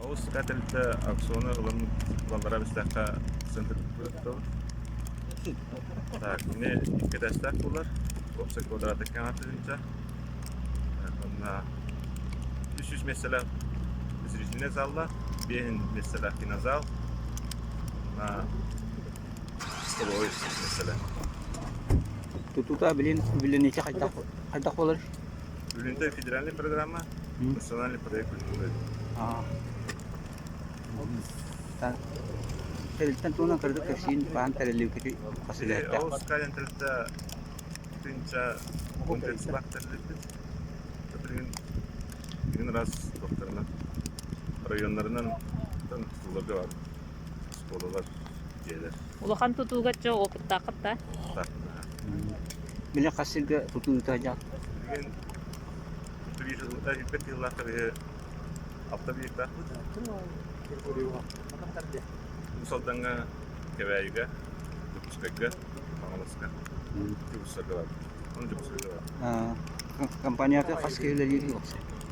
Оус кателте аукционы улам балдара бистакка центр куртты. Так, не кедастак булар. Опса квадрат эканатынча. Онна 300 mesela зрительный залла, 5 mesela кинозал. На столовый mesela. Tututa bilin içe kaydak olur. Ülünde федеральная программа, национальный проект культуры. Tentunya kerja kesin bahan terlalu kecil Или fasilita. Оус кадентрда тынча контекст бактерлипти. Один раз докторына районlarından туларга бар. Школалар, жерлер. Улахан тутууга жо опыт тақып та. Так. Bila kasih tututa aja. Деген bir жылда 5 yıllar tabii hafta bir daha. Мусалданга кевайга, допускайга, мамаласка. Допускайга бар. Он допускайга бар. Kampanya itu khas ke lagi tu.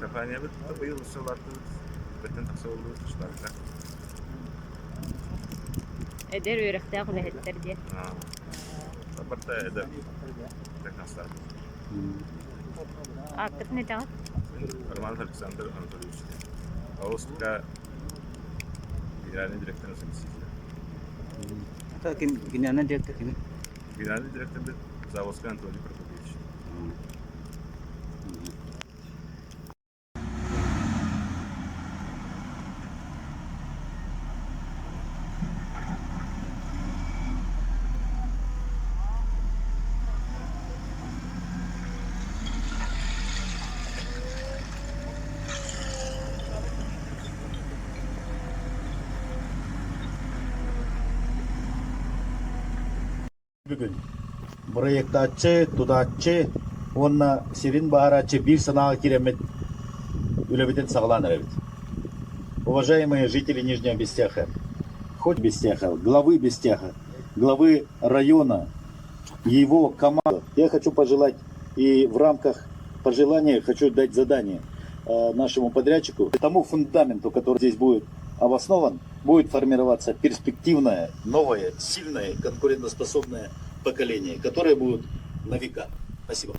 Kampanya bu yıl usulatı beten taksa oldu işlerinde. Eder öğrekte akıl ettir diye. Barta eder. Teknaslar. Akıt ne tağı? Arman Alexander Anatolievich. Ağustka Generalny direktör sizde. Atau gini aja dia ke sini. Generalny direktör de Zavodska Anatoliy Prokopyevich. Бүгін проект ачы, тудачы, онна Сирин Бахарачы bir санаға керемет үлебетен сағылан әрбет. Уважаемые жители Нижнего Бестяха, хоть Бестяха, главы Бестяха, главы района, его команды, я хочу пожелать и в рамках пожелания хочу дать задание нашему подрядчику, тому фундаменту, который здесь будет обоснован, будет формироваться перспективное, новое, сильное, конкурентоспособное поколение, которое будет на века. Спасибо.